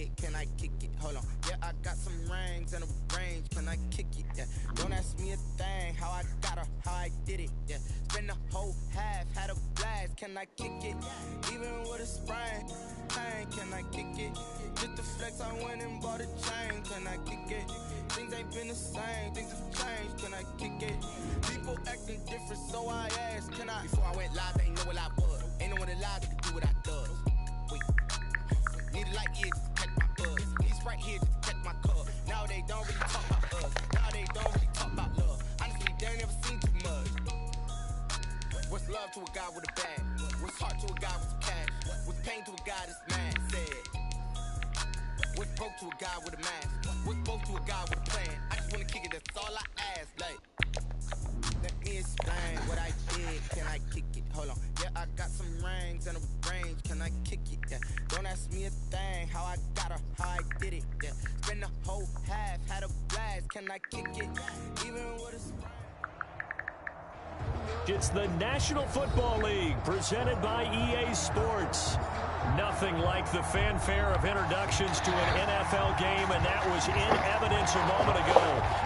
did, can I kick it? Hold on, yeah, I got some rings and a range, can I kick it? Yeah, don't ask me a thing, how I got her, how I did it. Yeah, spend the whole half, had a blast, can I kick it? Even with a sprain, can I kick it? Just the flex, I went and bought a chain, can I kick it? Things ain't been the same, things have changed, can I kick it? People acting different, so I asked, can I? Before I went live, they ain't know what I was. Ain't no one alive that could do what I does. Wait, need a light year just to catch my buzz. Need right here just to catch my cup. Now they don't really talk about us. Now they don't really talk about love. Honestly, they ain't never seen too much. What's love to a guy with a bag? What's heart to a guy with some cash? What's pain to a guy that's mad? Said. What's broke to a guy with a mask? What's both to a guy with a plan? I just wanna kick it, that's all I ask. Like, let me explain what I did. Can I kick it? Hold on. Yeah, I got some rings and a range. Can I kick it? Yeah. Don't ask me a thing. How I got her, how I did it. Yeah. Spend the whole half, had a blast. Can I kick it? Even with a sprain. It's the National Football League presented by EA Sports. Nothing like the fanfare of introductions to an NFL game, and that was in evidence a moment ago.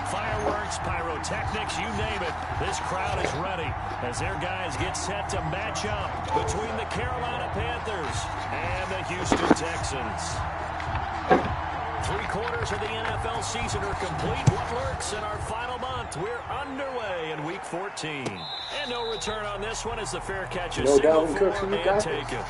Fireworks, pyrotechnics, you name it. This crowd is ready as their guys get set to match up between the Carolina Panthers and the Houston Texans. 3/4 of the NFL season are complete. What lurks in our final month? We're underway in Week 14. And no return on this one as the fair catch is single for and taken.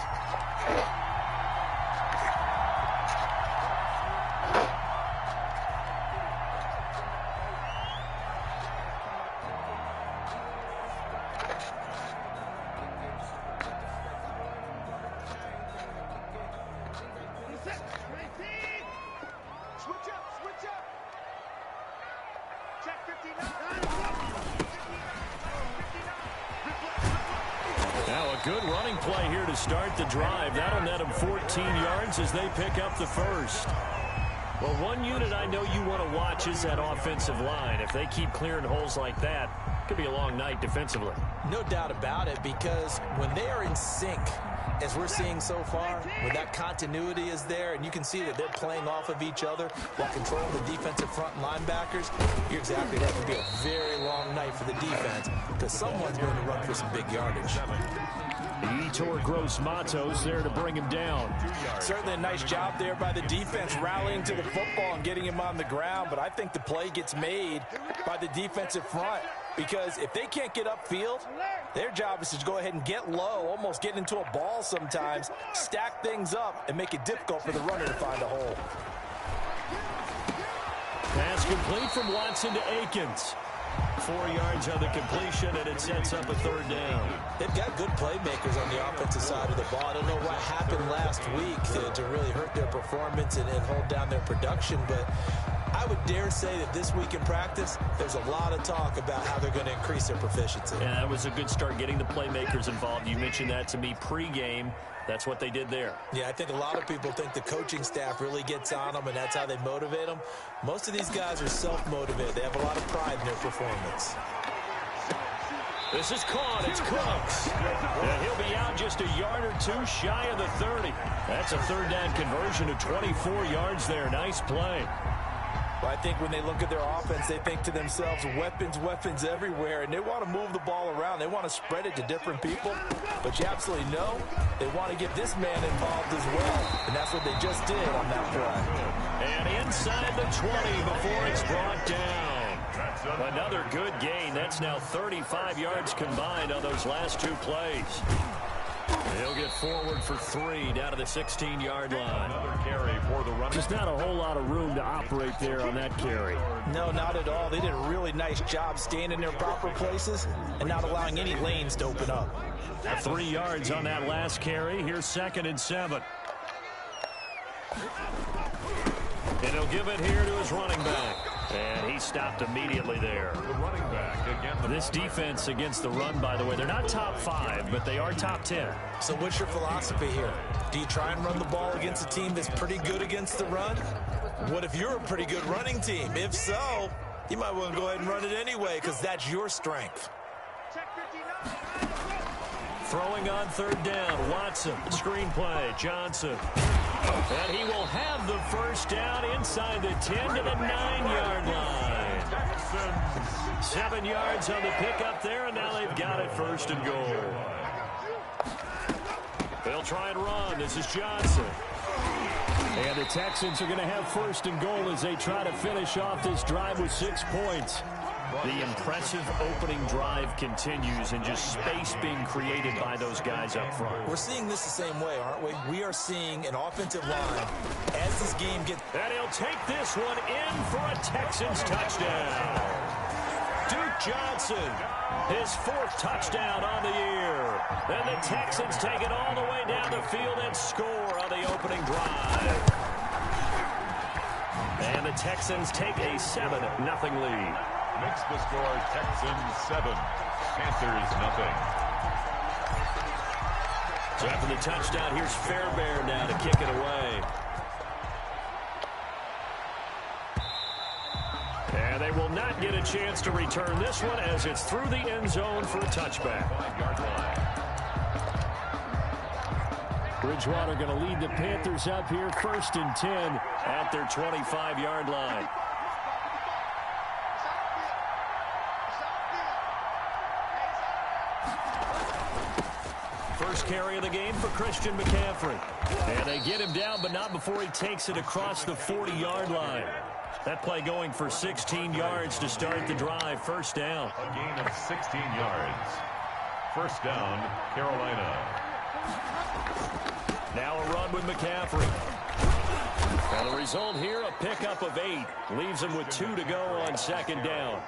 Good running play here to start the drive. That'll net them 14 yards as they pick up the first. Well, one unit I know you want to watch is that offensive line. If they keep clearing holes like that, it could be a long night defensively. No doubt about it, because when they are in sync, as we're seeing so far, when that continuity is there and you can see that they're playing off of each other while controlling the defensive front linebackers, you're exactly right. It could be a very long night for the defense because someone's going to run for some big yardage. Yetur Gross-Matos there to bring him down. Certainly a nice job there by the defense rallying to the football and getting him on the ground, but I think the play gets made by the defensive front because if they can't get upfield, their job is to go ahead and get low, almost get into a ball sometimes, stack things up, and make it difficult for the runner to find a hole. Pass complete from Watson to Akins. 4 yards on the completion, and it sets up a third down. They've got good playmakers on the offensive side of the ball. I don't know what happened last week to really hurt their performance and hold down their production, but I would dare say that this week in practice, there's a lot of talk about how they're going to increase their proficiency. Yeah, that was a good start getting the playmakers involved. You mentioned that to me pregame. That's what they did there. Yeah, I think a lot of people think the coaching staff really gets on them, and that's how they motivate them. Most of these guys are self-motivated. They have a lot of pride in their performance. This is caught. It's Cooks. And he'll be out just a yard or two shy of the 30. That's a third down conversion to 24 yards there. Nice play. Well, I think when they look at their offense, they think to themselves, weapons, weapons everywhere, and they want to move the ball around. They want to spread it to different people, but you absolutely know they want to get this man involved as well, and that's what they just did on that play. And inside the 20 before it's brought down. Another good gain. That's now 35 yards combined on those last two plays. He'll get forward for 3 down to the 16-yard line. Another carry for the running. Just not a whole lot of room to operate there on that carry. No, not at all. They did a really nice job staying in their proper places and not allowing any lanes to open up. 3 yards on that last carry. Here's 2nd and 7. And he'll give it here to his running back. And he stopped immediately there. The running back again. This defense against the run, by the way, they're not top 5, but they are top 10. So what's your philosophy here? Do you try and run the ball against a team that's pretty good against the run? What if you're a pretty good running team? If so, you might want to go ahead and run it anyway because that's your strength. Throwing on third down, Watson, screenplay, Johnson. And he will have the first down inside the 10 to the 9-yard line. 7 yards on the pickup there, and now they've got it first and goal. They'll try and run. This is Johnson. And the Texans are going to have first and goal as they try to finish off this drive with 6 points. The impressive opening drive continues and just space being created by those guys up front. We're seeing this the same way, aren't we? We are seeing an offensive line as this game gets... And he'll take this one in for a Texans touchdown. Duke Johnson, his 4th touchdown on the year. And the Texans take it all the way down the field and score on the opening drive. And the Texans take a 7-0 lead. Makes the score Texans 7, Panthers nothing. So after the touchdown, here's Fairbairn now to kick it away. And they will not get a chance to return this one as it's through the end zone for a touchback. 5-yard line. Bridgewater going to lead the Panthers up here, 1st and 10 at their 25-yard line. First carry of the game for Christian McCaffrey. And they get him down, but not before he takes it across the 40-yard line. That play going for 16 yards to start the drive. First down. A gain of 16 yards. First down, Carolina. Now a run with McCaffrey. And the result here, a pickup of 8. Leaves him with 2 to go on second down.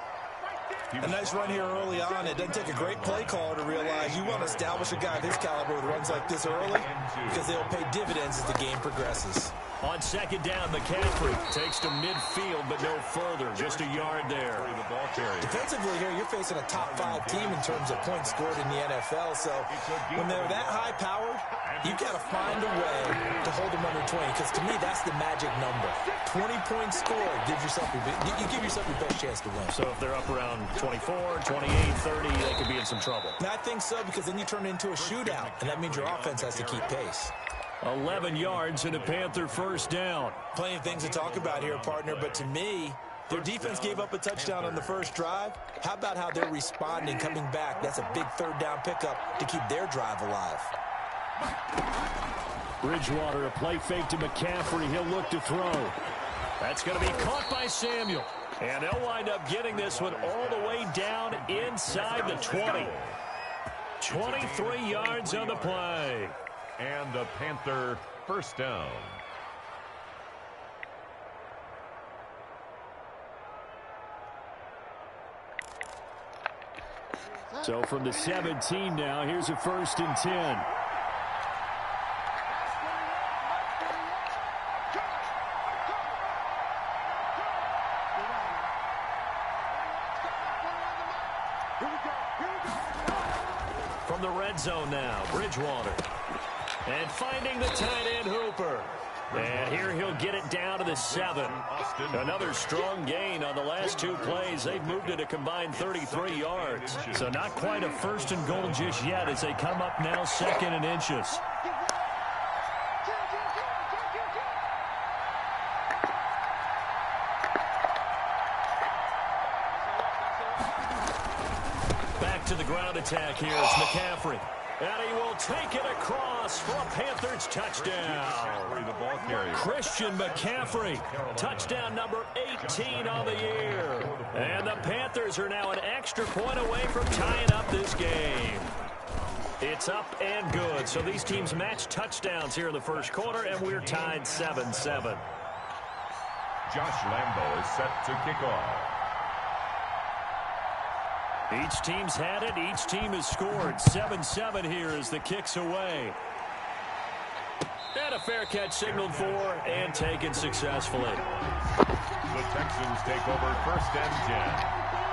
A nice run here early on. It doesn't take a great play caller to realize you want to establish a guy of his caliber with runs like this early because they'll pay dividends as the game progresses. On second down, McCaffrey takes to midfield, but no further. Just a yard there. Defensively here, you're facing a top 5 team in terms of points scored in the NFL. So when they're that high-powered, you've got to find a way to hold them under 20. Because to me, that's the magic number. 20 points scored gives yourself you give yourself your best chance to win. So if they're up around 24, 28, 30, they could be in some trouble. And I think so, because then you turn it into a shootout, and that means your offense has to keep pace. 11 yards and a Panther first down. Plenty of things to talk about here, partner, but to me, their defense gave up a touchdown on the first drive. How about how they're responding, coming back? That's a big third down pickup to keep their drive alive. Bridgewater, a play fake to McCaffrey. He'll look to throw. That's going to be caught by Samuel. And they'll wind up getting this one all the way down inside the 20. 23 yards on the play. And a Panther first down. So from the 17 now, here's a 1st and 10. From the red zone now, Bridgewater. And finding the tight end Hooper. And here he'll get it down to the 7. Another strong gain on the last 2 plays. They've moved it a combined 33 yards. So not quite a 1st and goal just yet as they come up now 2nd and inches. Back to the ground attack here. It's McCaffrey. And he will take it across for a Panthers touchdown. The ball carrier. Christian McCaffrey, touchdown number 18 on the year. And the Panthers are now an extra point away from tying up this game. It's up and good. So these teams match touchdowns here in the first quarter, and we're tied 7-7. Josh Lambo is set to kick off. Each team's had it. Each team has scored. 7-7 here as the kick's away. And a fair catch signaled for and taken successfully. The Texans take over 1st and 10.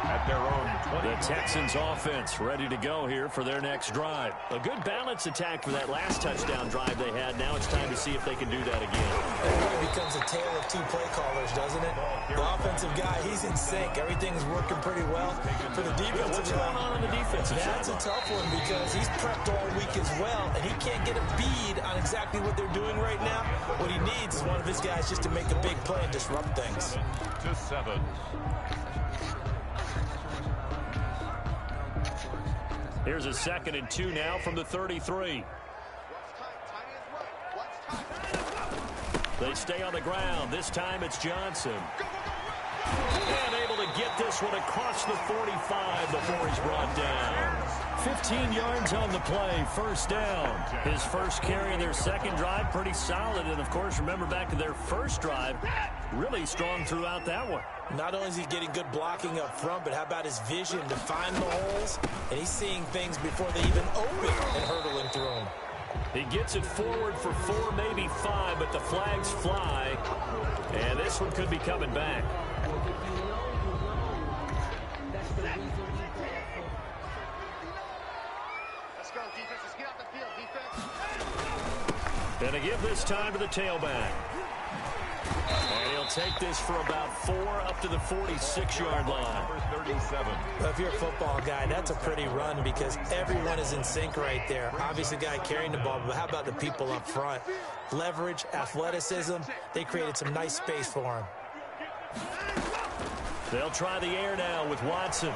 at their own 20. The Texans offense ready to go here for their next drive. A good balance attack for that last touchdown drive they had. Now it's time to see if they can do that again. It really becomes a tale of two play callers, doesn't it? The offensive guy, he's in sync. Everything's working pretty well. For the defensive What's going on the defensive side? That's a tough one because he's prepped all week as well, and he can't get a bead on exactly what they're doing right now. What he needs is one of his guys just to make a big play and disrupt things. 7-7. Here's a 2nd and 2 now from the 33. They stay on the ground. This time it's Johnson. And able to get this one across the 45 before he's brought down. 15 yards on the play, first down. His first carry of their second drive, pretty solid. And, of course, remember back to their first drive, really strong throughout that one. Not only is he getting good blocking up front, but how about his vision to find the holes? And he's seeing things before they even open and hurtling through them. He gets it forward for 4, maybe 5, but the flags fly. And this one could be coming back. Let's go, defense. Let's get off the field, defense. And to give this time to the tailback. And he'll take this for about 4 up to the 46-yard line. 37. Well, if you're a football guy, that's a pretty run because everyone is in sync right there. Obviously, the guy carrying the ball, but how about the people up front? Leverage, athleticism, they created some nice space for him. They'll try the air now with Watson.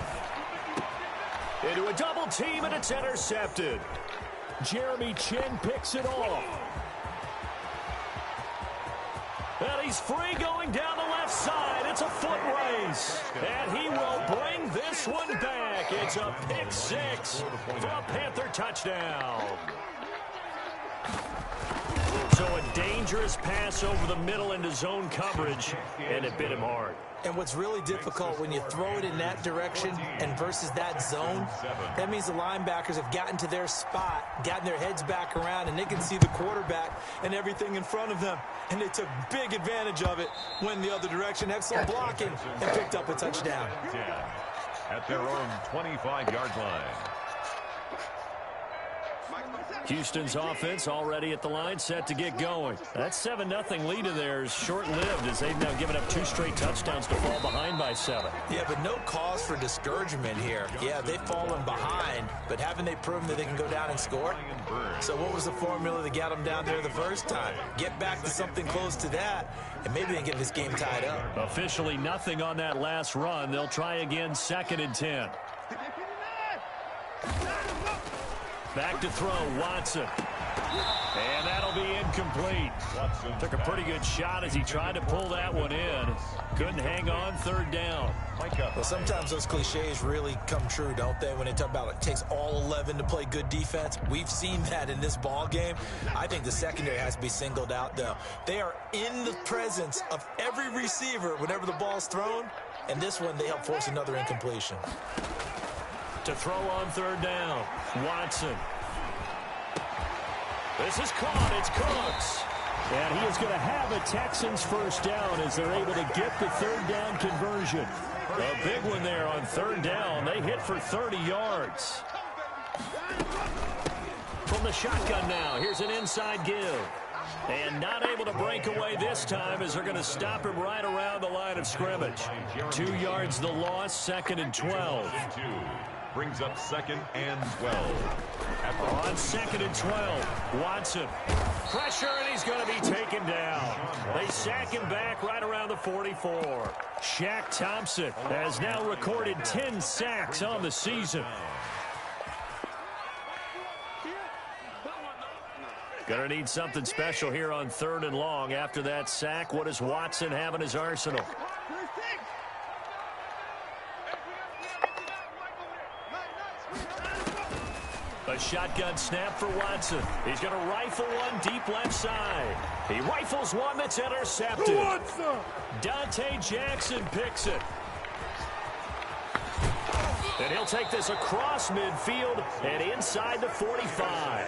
Into a double team, and it's intercepted. Jeremy Chin picks it off. And he's free going down the left side. It's a foot race. And he will bring this one back. It's a pick 6 for a Panther touchdown. So a dangerous pass over the middle into zone coverage, and it bit him hard. And what's really difficult when you throw it in that direction and versus that zone, that means the linebackers have gotten to their spot, gotten their heads back around, and they can see the quarterback and everything in front of them. And they took big advantage of it, went the other direction, excellent blocking, and picked up a touchdown. At their own 25-yard line. Houston's offense already at the line, set to get going. That 7-0 lead of theirs short-lived as they've now given up 2 straight touchdowns to fall behind by 7. Yeah, but no cause for discouragement here. Yeah, they've fallen behind, but haven't they proven that they can go down and score? So what was the formula that got them down there the first time? Get back to something close to that, and maybe they can get this game tied up. Officially nothing on that last run. They'll try again, 2nd and 10. Back to throw, Watson. And that'll be incomplete. Took a pretty good shot as he tried to pull that one in. Couldn't hang on, 3rd down. Well, sometimes those cliches really come true, don't they? When they talk about it takes all 11 to play good defense. We've seen that in this ball game. I think the secondary has to be singled out, though. They are in the presence of every receiver whenever the ball's thrown. And this one, they help force another incompletion. To throw on 3rd down, Watson. This is caught. It's Cooks. And he is going to have a Texans first down as they're able to get the 3rd down conversion. A big one there on 3rd down. They hit for 30 yards. From the shotgun now, here's an inside give. And not able to break away this time as they're going to stop him right around the line of scrimmage. 2 yards the loss, 2nd and 12. Brings up 2nd and 12. On 2nd and 12, Watson. Pressure, and he's going to be taken down. They sack him back right around the 44. Shaq Thompson has now recorded 10 sacks on the season. Going to need something special here on 3rd and long. After that sack, what does Watson have in his arsenal? A shotgun snap for Watson. He's going to rifle one deep left side. He rifles one that's intercepted. Dante Jackson picks it. And he'll take this across midfield and inside the 45.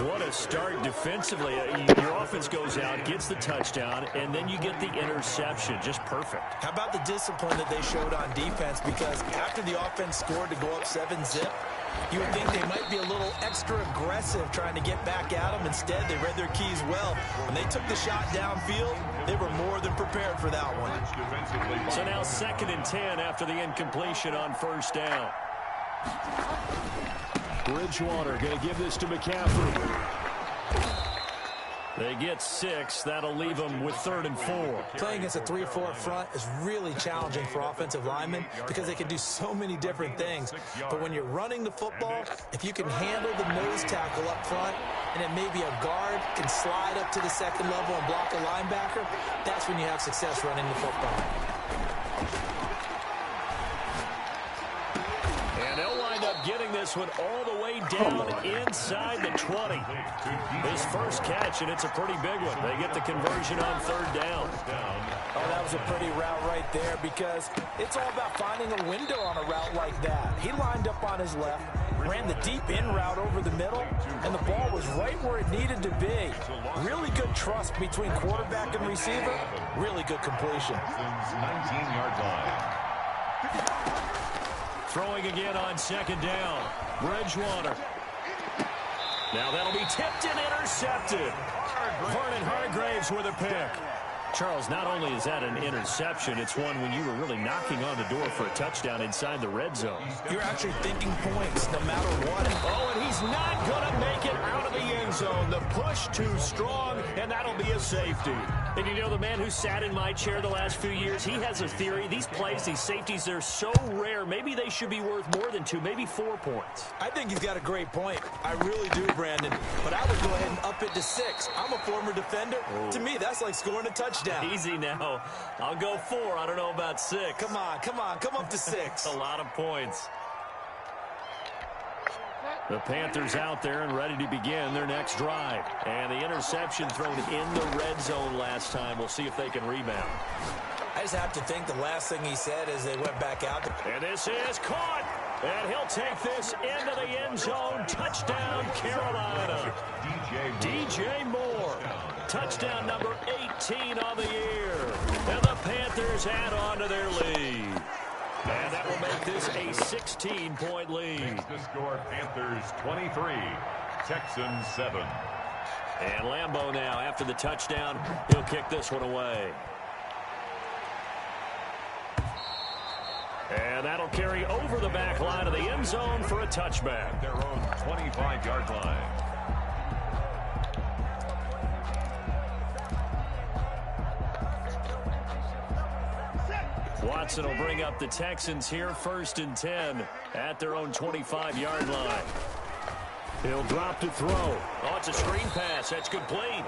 What a start defensively. Your offense goes out, gets the touchdown, and then you get the interception. Just perfect. How about the discipline that they showed on defense? Because after the offense scored to go up 7-zip, you would think they might be a little extra aggressive trying to get back at them. Instead, they read their keys well. When they took the shot downfield, they were more than prepared for that one. So now 2nd and 10 after the incompletion on 1st down. Bridgewater going to give this to McCaffrey. They get 6. That'll leave them with 3rd and 4. Playing against a 3-4 front is really challenging for offensive linemen because they can do so many different things. But when you're running the football, if you can handle the nose tackle up front, and it may be a guard can slide up to the 2nd level and block a linebacker, that's when you have success running the football. And they'll wind up getting this one all the way down inside the 20. His first catch, and it's a pretty big one. They get the conversion on 3rd down. Oh, that was a pretty route right there because it's all about finding a window on a route like that. He lined up on his left, ran the deep in route over the middle, and the ball was right where it needed to be. Really good trust between quarterback and receiver. Really good completion. 19-yard line. Throwing again on 2nd down. Bridgewater. Now that'll be tipped and intercepted. Vernon Hargreaves with a pick. Charles, not only is that an interception, it's one when you were really knocking on the door for a touchdown inside the red zone. You're actually thinking points no matter what. Oh, and he's not going to make it out of the end zone. The push too strong, and that'll be a safety. And you know, the man who sat in my chair the last few years, he has a theory. These plays, these safeties, they're so rare. Maybe they should be worth more than 2, maybe 4 points. I think he's got a great point. I really do, Brandon. But I would go ahead and up it to 6. I'm a former defender. Oh. To me, that's like scoring a touchdown. Easy now. I'll go 4. I don't know about 6. Come on. Come up to 6. A lot of points. The Panthers out there and ready to begin their next drive. And the interception thrown in the red zone last time. We'll see if they can rebound. I just have to think the last thing he said as they went back out. And this is caught. And he'll take this into the end zone. Touchdown, Carolina. DJ Moore. Touchdown number 18 on the year. And the Panthers add on to their lead. And that will make this a 16-point lead. Makes the score Panthers 23, Texans 7. And Lambeau now, after the touchdown, he'll kick this one away. And that'll carry over the back line of the end zone for a touchback. Their own 25-yard line. Watson will bring up the Texans here, 1st and 10 at their own 25-yard line. He'll drop to throw. Oh, it's a screen pass. That's complete.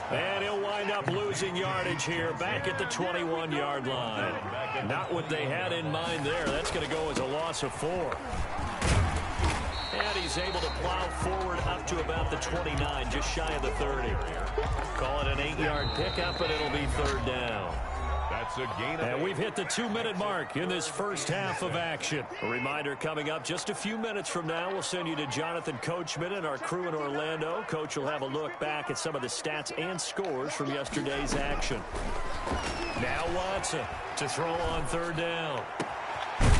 And he'll wind up losing yardage here back at the 21-yard line. Not what they had in mind there. That's going to go as a loss of 4. And he's able to plow forward up to about the 29, just shy of the 30. Call it an 8-yard pickup, but it'll be 3rd down. That's a gain of 8. And we've hit the 2-minute mark in this first half of action. A reminder coming up just a few minutes from now, we'll send you to Jonathan Coachman and our crew in Orlando. Coach will have a look back at some of the stats and scores from yesterday's action. Now Watson to throw on 3rd down.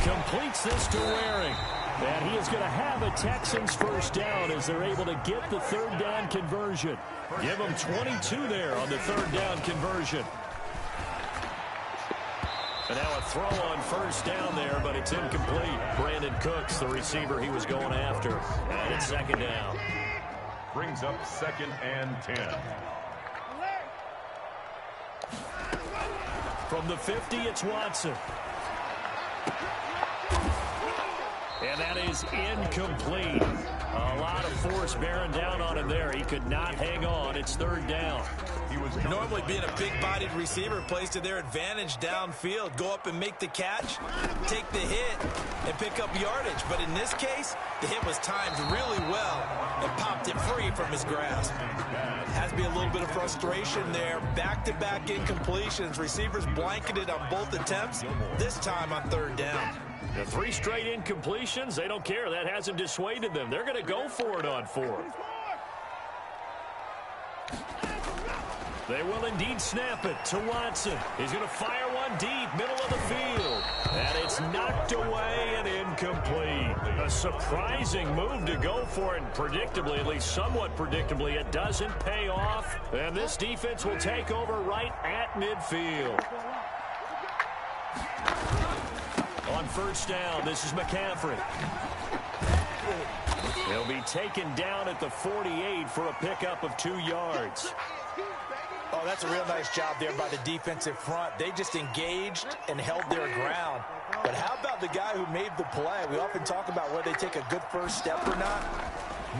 Completes this to Waring. And he is going to have a Texans first down as they're able to get the 3rd down conversion. Give them 22 there on the 3rd down conversion. And now a throw on 1st down there, but it's incomplete. Brandon Cooks, the receiver he was going after. And it's 2nd down. Brings up 2nd and 10. From the 50, it's Watson. And that is incomplete. A lot of force bearing down on him there. He could not hang on. It's 3rd down. He was normally being a big-bodied receiver plays to their advantage downfield. Go up and make the catch, take the hit, and pick up yardage. But in this case, the hit was timed really well and popped it free from his grasp. Has to be a little bit of frustration there. Back-to-back incompletions. Receivers blanketed on both attempts, this time on 3rd down. The 3 straight incompletions, they don't care. That hasn't dissuaded them. They're going to go for it on 4th. They will indeed snap it to Watson. He's going to fire one deep, middle of the field. And it's knocked away and incomplete. A surprising move to go for it. And predictably, at least somewhat predictably, it doesn't pay off. And this defense will take over right at midfield. On first down, this is McCaffrey. He'll be taken down at the 48 for a pickup of 2 yards. Oh, that's a real nice job there by the defensive front. They just engaged and held their ground. But how about the guy who made the play? We often talk about whether they take a good first step or not.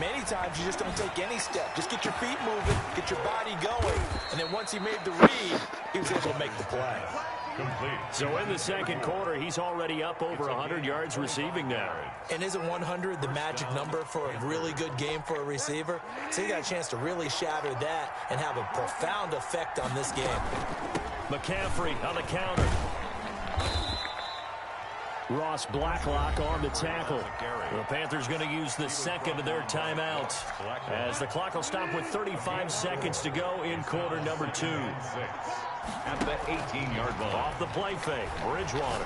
Many times you just don't take any step. Just get your feet moving, get your body going. And then once he made the read, he was able to make the play. Complete. So in the second quarter, he's already up over 100 yards receiving now. And isn't 100 the magic number for a really good game for a receiver? So he got a chance to really shatter that and have a profound effect on this game. McCaffrey on the counter. Ross Blacklock on the tackle. The Panthers going to use the second of their timeouts as the clock will stop with 35 seconds to go in quarter number 2. At the 18-yard line. Off the play fake, Bridgewater.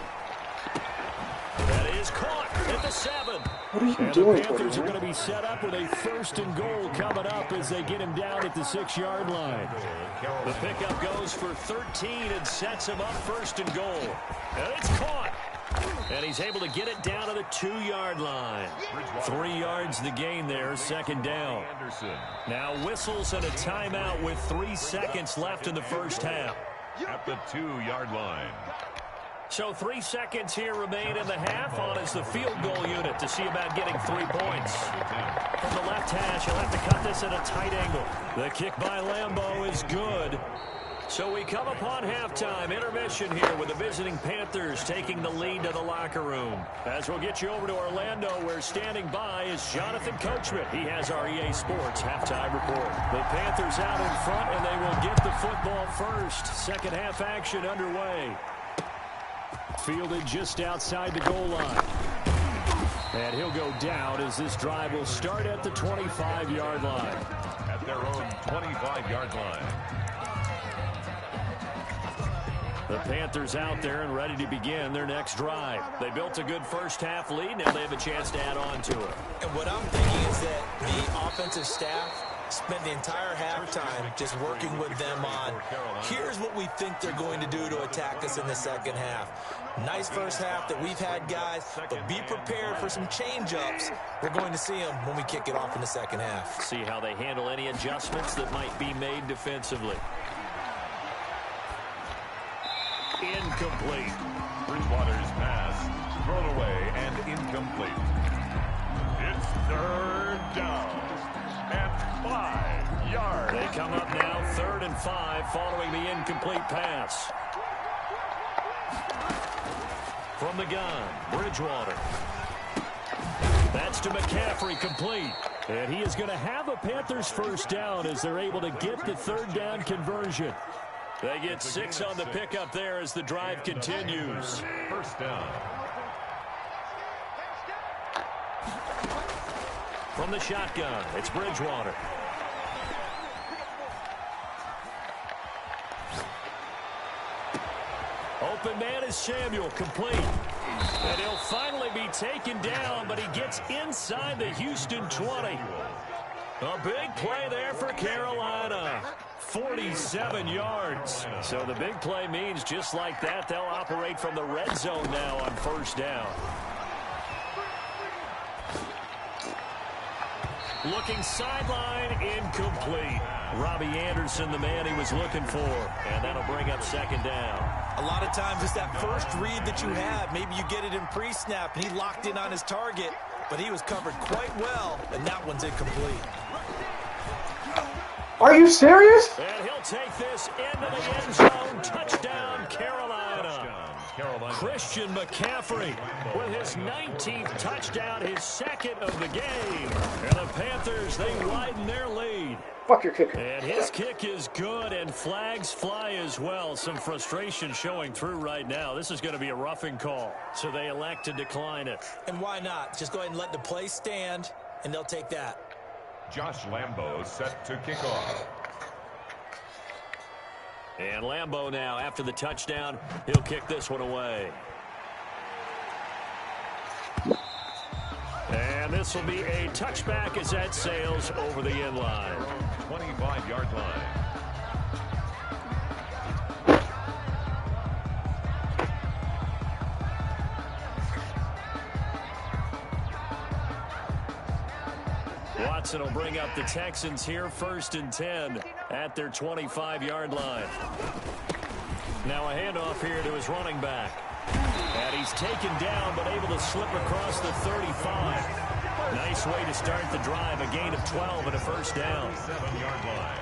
That is caught at the 7. What are you and doing, the Panthers are going to be set up with a 1st and goal coming up as they get him down at the 6-yard line. The pickup goes for 13 and sets him up 1st and goal. And it's caught. And he's able to get it down to the 2-yard line. 3 yards the gain there, 2nd down. Now whistles and a timeout with 3 seconds left in the first half. At the 2-yard line. So 3 seconds here remain in the half on as the field goal unit to see about getting 3 points. From the left hash, he'll have to cut this at a tight angle. The kick by Lambeau is good. So we come upon halftime, intermission here with the visiting Panthers taking the lead to the locker room. As we'll get you over to Orlando, where standing by is Jonathan Coachman. He has our EA Sports halftime report. The Panthers out in front, and they will get the football first. Second half action underway. Fielded just outside the goal line. And he'll go down as this drive will start at the 25-yard line. At their own 25-yard line. The Panthers out there and ready to begin their next drive. They built a good first half lead. Now they have a chance to add on to it. And what I'm thinking is that the offensive staff spent the entire halftime just working with them on, here's what we think they're going to do to attack us in the second half. Nice first half that we've had, guys, but be prepared for some change-ups. We're going to see them when we kick it off in the second half. See how they handle any adjustments that might be made defensively. Incomplete. Bridgewater's pass thrown away and incomplete. It's 3rd down and 5 yards. They come up now 3rd and 5 following the incomplete pass. From the gun, Bridgewater. That's to McCaffrey, complete. And he is going to have a Panthers first down as they're able to get the 3rd down conversion. They get 6 on the pickup there as the drive continues. First down. From the shotgun, it's Bridgewater. Open man is Samuel, complete. And he'll finally be taken down, but he gets inside the Houston 20. A big play there for Carolina. 47 yards. So the big play means just like that, they'll operate from the red zone now on first down. Looking sideline, incomplete. Robbie Anderson, the man he was looking for. And that'll bring up 2nd down. A lot of times it's that first read that you have. Maybe you get it in pre-snap, and he locked in on his target, but he was covered quite well, and that one's incomplete. Are you serious? And he'll take this into the end zone. Touchdown, Carolina. Christian McCaffrey with his 19th touchdown, his second of the game. And the Panthers, they widen their lead. Fuck your kicker. And his kick is good, and flags fly as well. Some frustration showing through right now. This is going to be a roughing call, so they elect to decline it. And why not? Just go ahead and let the play stand, and they'll take that. Josh Lambo set to kick off. And Lambo now, after the touchdown, he'll kick this one away. And this will be a touchback as that sails over the end line. 25-yard line. Watson will bring up the Texans here, 1st and 10 at their 25-yard line. Now a handoff here to his running back. And he's taken down, but able to slip across the 35. Nice way to start the drive, a gain of 12 and a first down. 7-yard line.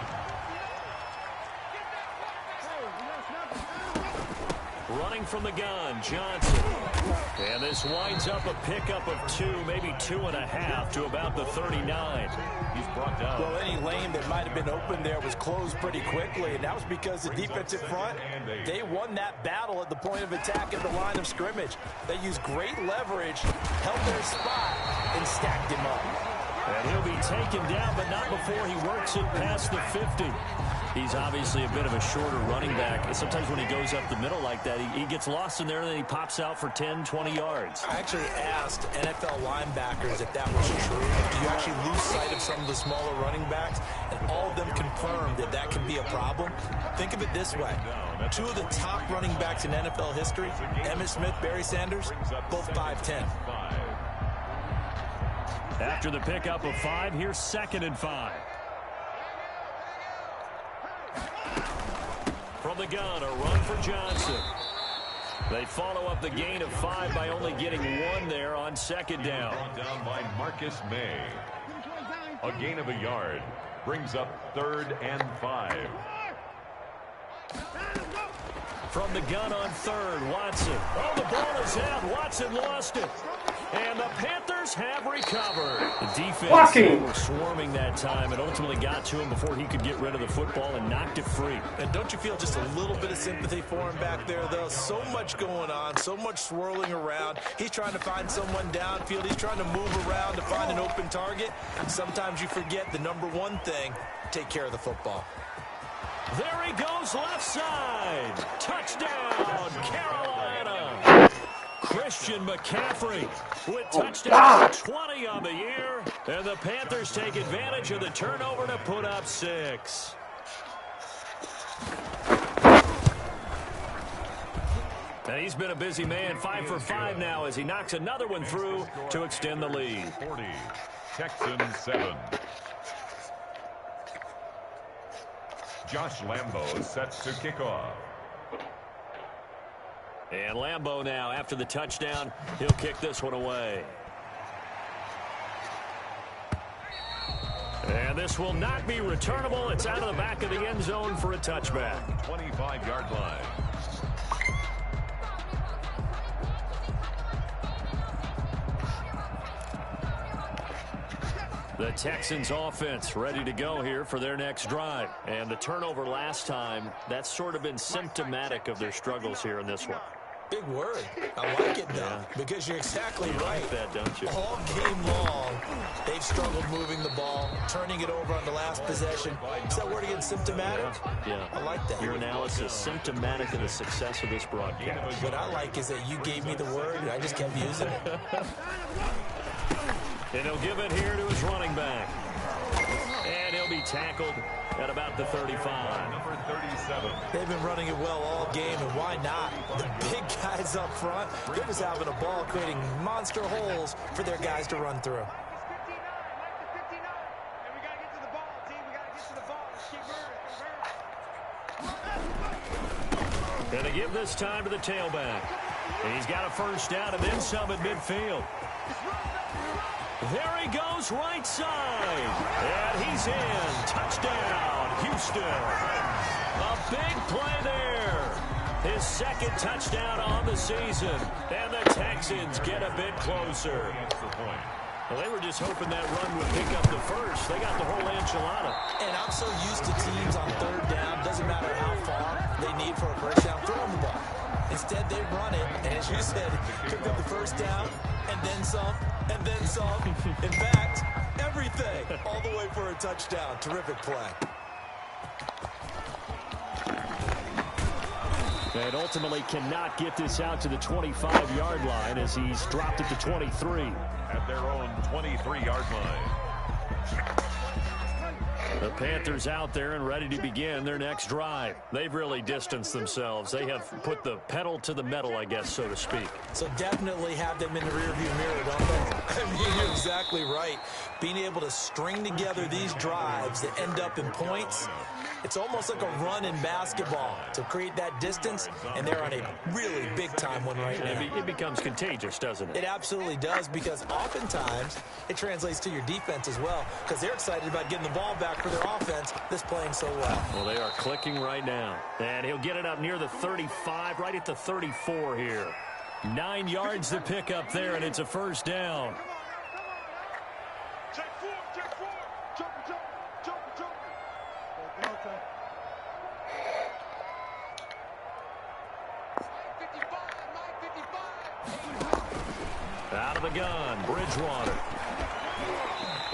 Running from the gun, Johnson. And this winds up a pickup of 2, maybe 2.5 to about the 39. He's brought down. Well, any lane that might have been open there was closed pretty quickly, and that was because the defensive front, they won that battle at the point of attack at the line of scrimmage. They used great leverage, held their spot, and stacked him up. And he'll be taken down, but not before he works it past the 50. He's obviously a bit of a shorter running back. And sometimes when he goes up the middle like that, he gets lost in there, and then he pops out for 10, 20 yards. I actually asked NFL linebackers if that was true. Do you actually lose sight of some of the smaller running backs? And all of them confirmed that that can be a problem. Think of it this way. 2 of the top running backs in NFL history, Emmitt Smith, Barry Sanders, both 5'10". After the pickup of 5, here's 2nd and 5. From the gun, a run for Johnson. They follow up the gain of 5 by only getting 1 there on 2nd down. Brought down by Marcus May. A gain of a yard brings up 3rd and 5. From the gun on 3rd, Watson. Oh, the ball is out. Watson lost it. And the Panthers have recovered. The defense were swarming that time and ultimately got to him before he could get rid of the football and knocked it free. And don't you feel just a little bit of sympathy for him back there, though? So much going on, so much swirling around. He's trying to find someone downfield. He's trying to move around to find an open target. Sometimes you forget the number one thing, take care of the football. There he goes, left side. Touchdown, Carolina. Christian McCaffrey with touchdown 20 on the year. And the Panthers take advantage of the turnover to put up 6. And he's been a busy man, 5 for 5 now as he knocks another one through to extend the lead. 40, Texans 7. Josh Lambo set to kick off. And Lambo now, after the touchdown, he'll kick this one away. And this will not be returnable. It's out of the back of the end zone for a touchback. 25-yard line. The Texans offense ready to go here for their next drive. And the turnover last time, that's sort of been symptomatic of their struggles here in this one. Big word. I like it, though, because you're exactly right. Like that, don't you? All game long, they've struggled moving the ball, turning it over on the last possession. Is that word again, symptomatic? Yeah. I like that. Your analysis symptomatic of the success of this broadcast. What I like is that you gave me the word, and I just kept using it. And he'll give it here to his running back. And he'll be tackled at about the 35. Number 37. They've been running it well all game, and why not? The big guys up front, they're just having a ball creating monster holes for their guys to run through. And they give this time to the tailback. And he's got a first down and then some at midfield. There he goes, right side. And he's in. Touchdown, Houston. A big play there. His second touchdown on the season. And the Texans get a bit closer. Well, they were just hoping that run would pick up the first. They got the whole enchilada. And I'm so used to teams on third down, doesn't matter how far they need for a first down, throw them the ball. Instead, they run it, and as you said, took up the first down, and then some, and then some. In fact, everything, all the way for a touchdown. Terrific play. And ultimately cannot get this out to the 25-yard line as he's dropped it to 23. At their own 23-yard line. The Panthers out there and ready to begin their next drive. They've really distanced themselves. They have put the pedal to the metal, I guess, so to speak. So definitely have them in the rearview mirror, don't they? I mean, you're exactly right. Being able to string together these drives that end up in points, it's almost like a run in basketball to create that distance, and they're on a really big-time one right now. It becomes contagious, doesn't it? It absolutely does, because oftentimes it translates to your defense as well, because they're excited about getting the ball back for their offense that's playing so well. Well, they are clicking right now. And he'll get it up near the 35, right at the 34 here. 9 yards to pick up there, and it's a first down. Out of the gun, Bridgewater.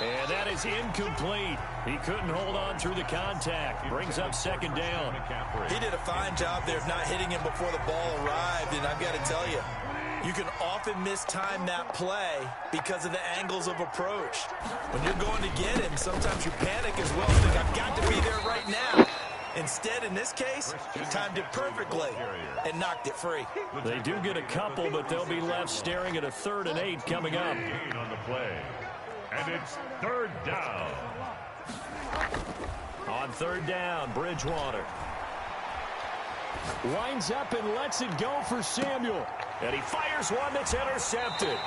And that is incomplete. He couldn't hold on through the contact. Brings up second down. He did a fine job there of not hitting him before the ball arrived, and I've got to tell you, you can often mistime that play because of the angles of approach. When you're going to get him, sometimes you panic as well. Think, I've got to be there right now. Instead, in this case, timed it perfectly and knocked it free. They do get a couple, but they'll be left staring at a 3rd and 8 coming up. Gain on the play. And it's third down. On third down, Bridgewater winds up and lets it go for Samuel. And he fires one that's intercepted.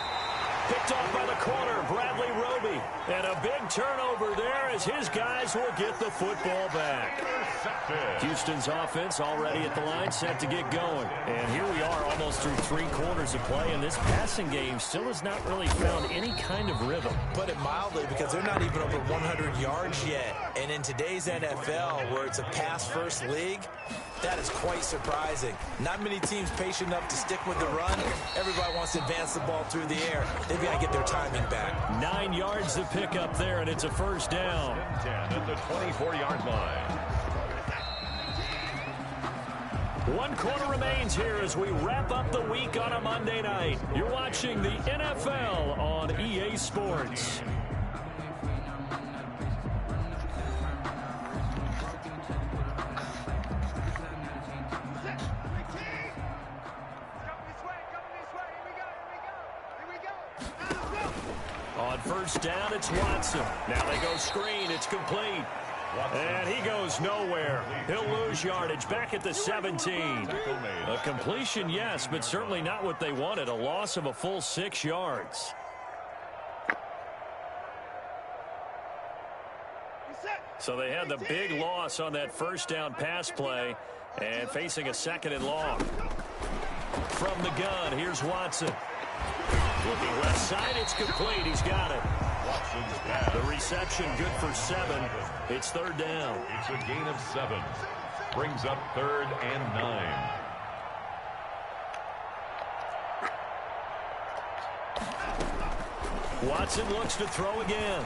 Picked off by the corner, Bradley Roby. And a big turnover there as his guys will get the football back. Houston's offense already at the line, set to get going. And here we are almost through 3 quarters of play, and this passing game still has not really found any kind of rhythm. Put it mildly, because they're not even over 100 yards yet. And in today's NFL, where it's a pass-first league, that is quite surprising. Not many teams patient enough to stick with the run. Everybody wants to advance the ball through the air. They've got to get their timing back. 9 yards to pick up there, and it's a first down. 10 at the 24-yard line. 1 quarter remains here as we wrap up the week on a Monday night. You're watching the NFL on EA Sports. On first down, it's Watson. Now they go screen. It's complete. And he goes nowhere. He'll lose yardage back at the 17. A completion, yes, but certainly not what they wanted. A loss of a full 6 yards. So they had the big loss on that first down pass play and facing a 2nd and long. From the gun, here's Watson. Looking left side, it's complete. He's got it. The reception good for 7. It's third down. It's a gain of 7. Brings up 3rd and 9. Watson looks to throw again.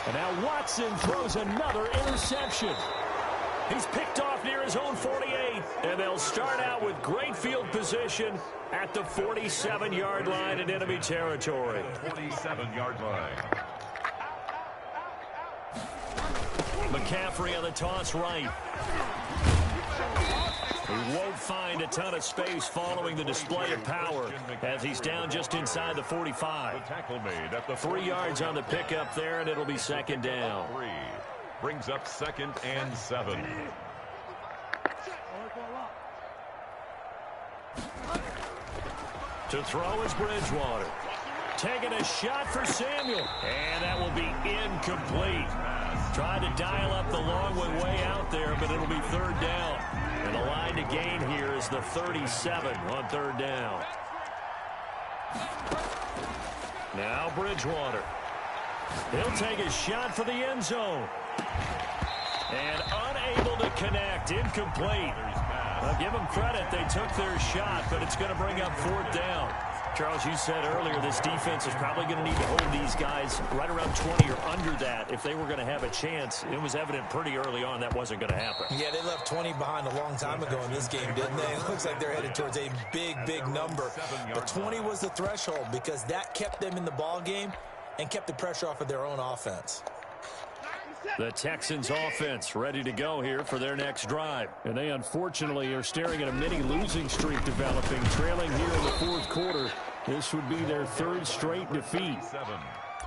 And now Watson throws another interception. He's picked off near his own 48. And they'll start out with great field position at the 47-yard line in enemy territory. 47-yard line. McCaffrey on the toss right. He won't find a ton of space following the display of power as he's down just inside the 45. The tackle made at the 3 yards on the pickup there, and it'll be second down. 3. Brings up 2nd and 7. To throw is Bridgewater. Taking a shot for Samuel. And that will be incomplete. Tried to dial up the long way out there, but it'll be third down. And the line to gain here is the 37 on third down. Now Bridgewater. He'll take a shot for the end zone. And unable to connect. Incomplete. I'll give them credit. They took their shot, but it's going to bring up fourth down. Charles, you said earlier this defense is probably going to need to hold these guys right around 20 or under that if they were going to have a chance. It was evident pretty early on that wasn't going to happen. Yeah, they left 20 behind a long time ago in this game, didn't they? It looks like they're headed towards a big, big number. But 20 was the threshold because that kept them in the ball game and kept the pressure off of their own offense. The Texans offense ready to go here for their next drive. And they unfortunately are staring at a mini losing streak developing, trailing here in the fourth quarter. This would be their third straight defeat.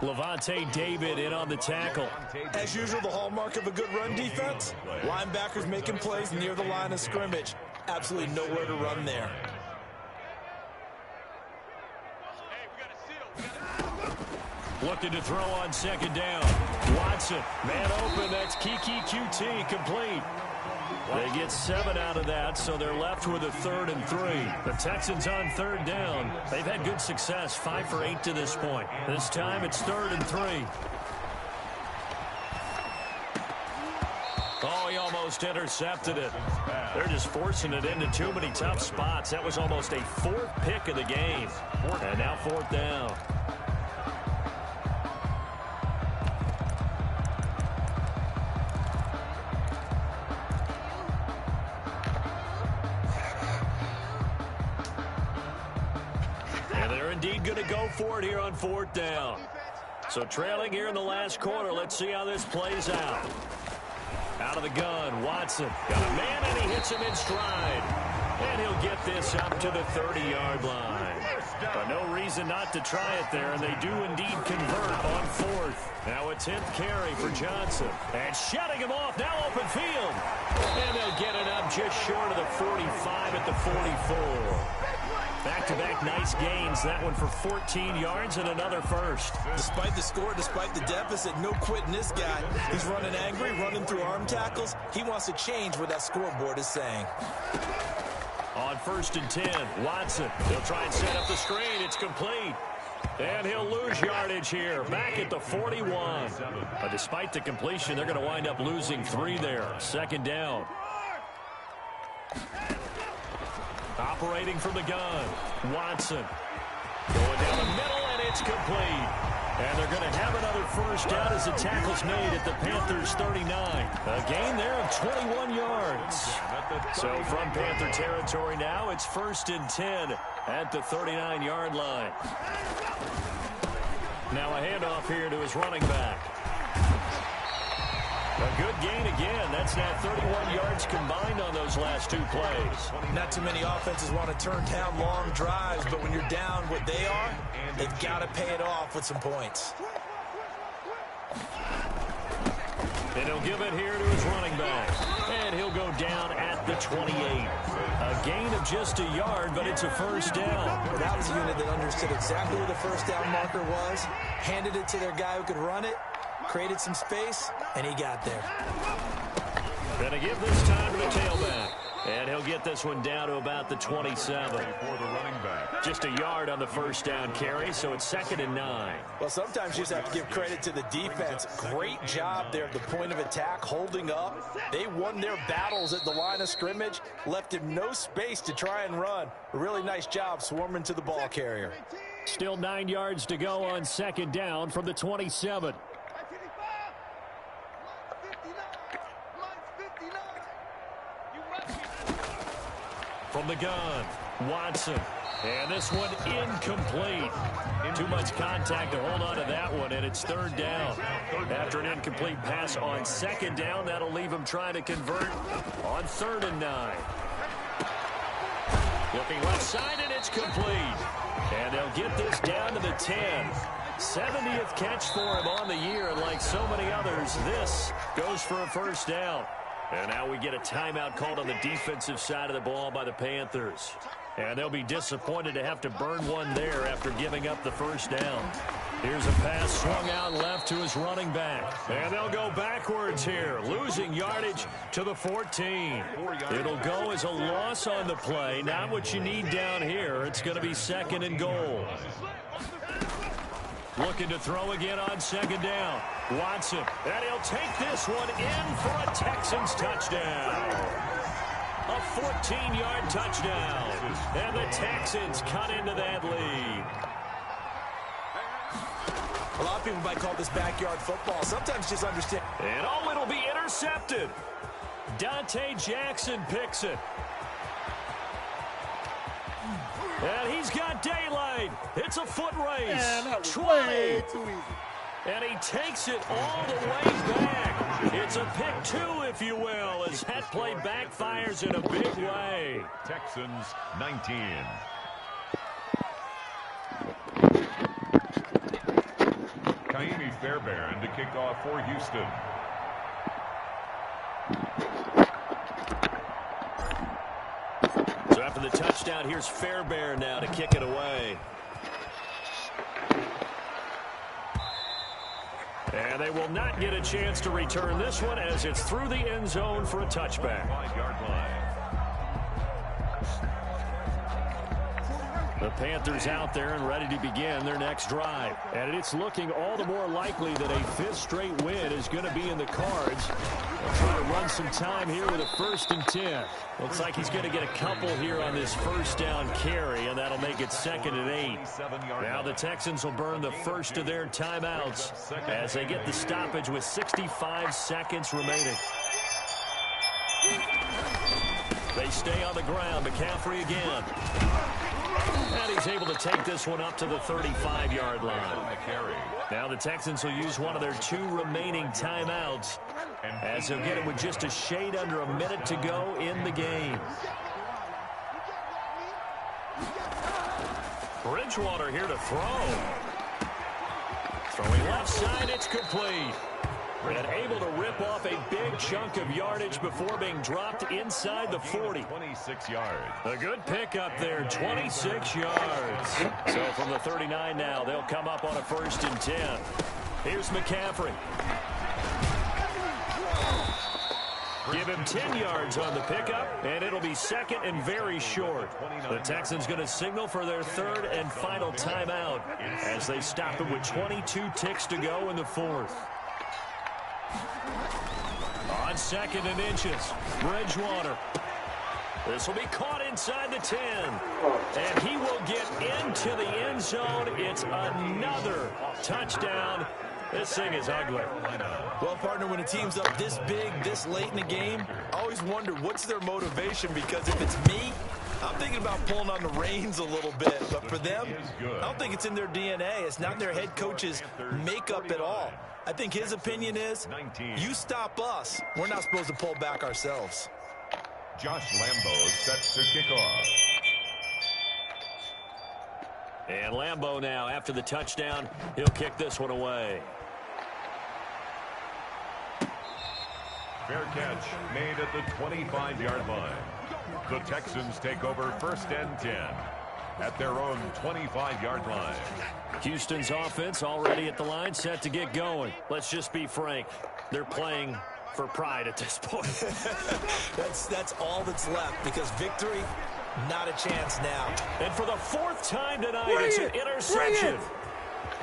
Levante David in on the tackle. As usual, the hallmark of a good run defense. Linebackers making plays near the line of scrimmage. Absolutely nowhere to run there. Looking to throw on second down. Watson, man open, that's Kiki QT, complete. They get 7 out of that, so they're left with a 3rd and 3. The Texans on third down. They've had good success, 5 for 8 to this point. This time it's 3rd and 3. Oh, he almost intercepted it. They're just forcing it into too many tough spots. That was almost a 4th pick of the game. And now 4th down. Indeed going to go for it here on 4th down. So trailing here in the last quarter. Let's see how this plays out. Out of the gun, Watson. Got a man, and he hits him in stride. And he'll get this up to the 30-yard line. But no reason not to try it there, and they do indeed convert on 4th. Now a 10th carry for Johnson. And shutting him off, now open field. And they'll get it up just short of the 45 at the 44. Back-to-back nice gains. That one for 14 yards and another first. Despite the score, despite the deficit, no quitting this guy. He's running angry, running through arm tackles. He wants to change what that scoreboard is saying. On 1st and 10, Watson. He'll try and set up the screen. It's complete. And he'll lose yardage here. Back at the 41. But despite the completion, they're going to wind up losing 3 there. 2nd down. Operating from the gun, Watson. Going down the middle, and it's complete. And they're going to have another first down as the tackle's made at the Panthers' 39. A gain there of 21 yards. So from Panther territory now, it's 1st and 10 at the 39-yard line. Now a handoff here to his running back. A good gain again. That's now 31 yards combined on those last 2 plays. Not too many offenses want to turn down long drives, but when you're down what they are, they've got to pay it off with some points. And he'll give it here to his running back. And he'll go down at the 28. A gain of just a yard, but it's a first down. Well, that was a unit that understood exactly where the first down marker was, handed it to their guy who could run it, created some space, and he got there. Gonna give this time to the tailback. And he'll get this one down to about the 27. Just a yard on the first down carry, so it's 2nd and 9. Well, sometimes you just have to give credit to the defense. Great job there at the point of attack, holding up. They won their battles at the line of scrimmage, left him no space to try and run. A really nice job swarming to the ball carrier. Still 9 yards to go on 2nd down from the 27. From the gun, Watson. And this one incomplete. Too much contact to hold on to that one, and it's 3rd down. After an incomplete pass on 2nd down, that'll leave him trying to convert on 3rd and 9. Looking left side, and it's complete. And they'll get this down to the 10. 70th catch for him on the year, and like so many others, this goes for a first down. And now we get a timeout called on the defensive side of the ball by the Panthers. And they'll be disappointed to have to burn one there after giving up the first down. Here's a pass swung out left to his running back. And they'll go backwards here, losing yardage to the 14. It'll go as a loss on the play. Not what you need down here. It's going to be 2nd and goal. Looking to throw again on 2nd down. Watson. And he'll take this one in for a Texans touchdown. A 14-yard touchdown. And the Texans cut into that lead. A lot of people might call this backyard football. Sometimes just understand. And oh, it'll be intercepted. Dante Jackson picks it. And he's got daylight. It's a foot race. Man, that was 20. way too easy. And he takes it all the way back. It's a pick 2, if you will, as that play backfires in a big way. Texans 19. Kaimi Fairbairn to kick off for Houston. So after the touchdown, here's Fairbairn now to kick it away. And they will not get a chance to return this one as it's through the end zone for a touchback. 5-yard line. The Panthers out there and ready to begin their next drive. And it's looking all the more likely that a 5th straight win is going to be in the cards. They'll try to run some time here with a 1st and 10. Looks like he's going to get a couple here on this 1st down carry, and that'll make it 2nd and 8. Now the Texans will burn the first of their timeouts as they get the stoppage with 65 seconds remaining. They stay on the ground. McCaffrey again. And he's able to take this one up to the 35-yard line. Now the Texans will use one of their 2 remaining timeouts as they'll get it with just a shade under a minute to go in the game. Bridgewater here to throw. Throwing left side, it's complete. And able to rip off a big chunk of yardage before being dropped inside the 40. 26 yards. A good pickup there, 26 yards. So from the 39 now, they'll come up on a 1st and 10. Here's McCaffrey. Give him 10 yards on the pickup, and it'll be 2nd and very short. The Texans going to signal for their 3rd and final timeout as they stop it with 22 ticks to go in the 4th. On 2nd and inches, Bridgewater. This will be caught inside the 10. And he will get into the end zone. It's another touchdown. This thing is ugly. Well, partner, when a team's up this big, this late in the game, I always wonder what's their motivation, because if it's me, I'm thinking about pulling on the reins a little bit. But for them, I don't think it's in their DNA. It's not in their head coach's makeup at all. I think his opinion is, you stop us, we're not supposed to pull back ourselves. Josh Lambo set to kick off. And Lambo now, after the touchdown, he'll kick this one away. Fair catch made at the 25-yard line. The Texans take over 1st and 10 at their own 25-yard line. Houston's offense already at the line, set to get going. Let's just be frank. They're playing for pride at this point. That's all that's left, because victory, not a chance now. And for the 4th time tonight, it's an interception.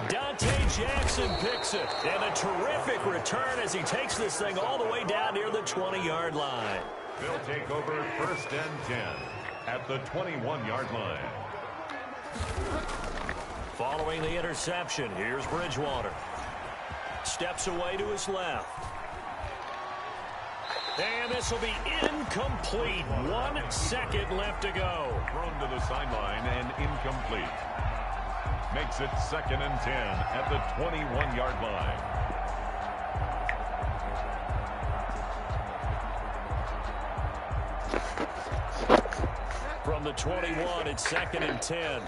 Dante Jackson picks it. And a terrific return as he takes this thing all the way down near the 20-yard line. They'll take over 1st and 10 at the 21-yard line. Following the interception, here's Bridgewater. Steps away to his left. And this will be incomplete. 1 second left to go. Thrown to the sideline and incomplete. Makes it 2nd and 10 at the 21-yard line. From the 21, it's 2nd and 10.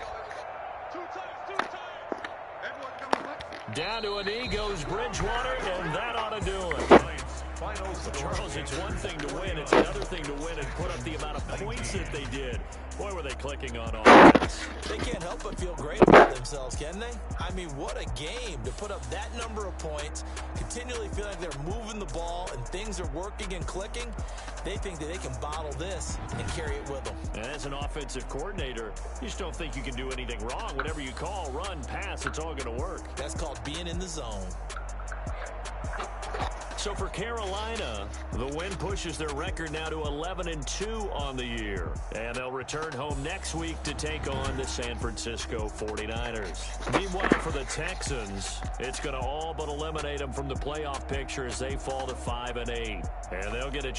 Down to a knee goes Bridgewater, and that ought to do it. final score. Charles, it's one thing to win. It's another thing to win and put up the amount of points that they did. Boy, were they clicking on offense. They can't help but feel great about themselves, can they? I mean, what a game to put up that number of points, continually feel like they're moving the ball and things are working and clicking. They think that they can bottle this and carry it with them. And as an offensive coordinator, you just don't think you can do anything wrong. Whatever you call, run, pass, it's all going to work. That's called being in the zone. So for Carolina, the win pushes their record now to 11-2 on the year. And they'll return home next week to take on the San Francisco 49ers. Meanwhile, for the Texans, it's going to all but eliminate them from the playoff picture as they fall to 5-8. And they'll get a